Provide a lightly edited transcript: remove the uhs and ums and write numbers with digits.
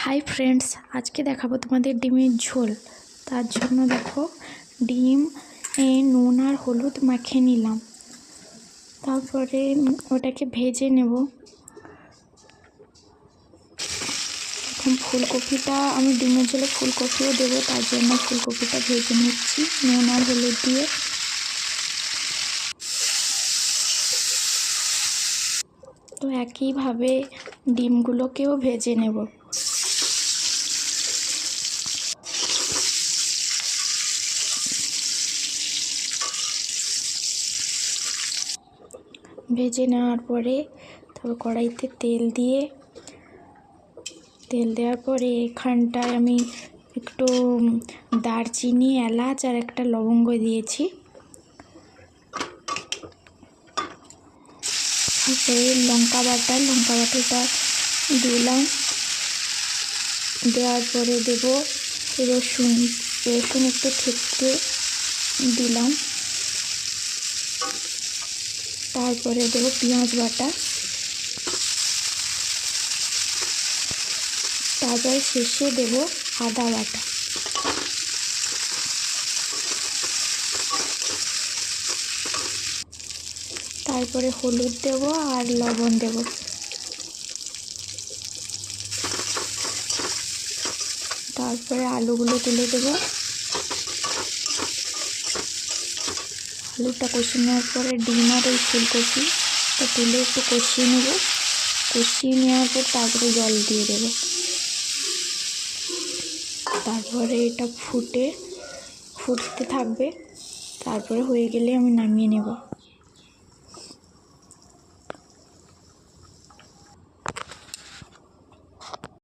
Hi friends, আজকে দেখাবো তোমাদের ডিমের ঝোল। তার জন্য দেখো ডিম নুন আর হলুদ মাখিয়ে নিলাম। তারপরে ওটাকে ভেজে নেব। এখন ফুলকপিটা আমি ডিমের ঝোলে ফুলকপিও দেবো, তার জন্য ফুলকপিটা ভেজে নিচ্ছি নুন আর হলুদ দিয়ে। তো একইভাবে ডিমগুলোকেও ভেজে নেব। ভেজে নেওয়ার পরে তারপর কড়াইতে তেল দেওয়ার পরে এখানটায় আমি একটু দারচিনি, এলাচ আর একটা লবঙ্গ দিয়েছি। তারপরে লঙ্কা বাটাটা দিলাম। দেওয়ার পরে দেব রসুন একটু থেঁতে দিলাম। তারপরে দেব পেঁয়াজ বাটা। তারপরে শেষে দেব আদা বাটা। তারপরে হলুদ দেব আর লবণ দেব। তারপরে আলুগুলো তুলে দেব। আলুটা কষিয়ে নেওয়ার পরে ডিম আর ওই ফুলকপিটা তুলে একটু কষিয়ে নেব। কষিয়ে নেওয়ার পর তারপরে জল দিয়ে দেব। তারপরে এটা ফুটতে থাকবে। তারপরে হয়ে গেলে আমি নামিয়ে নেব।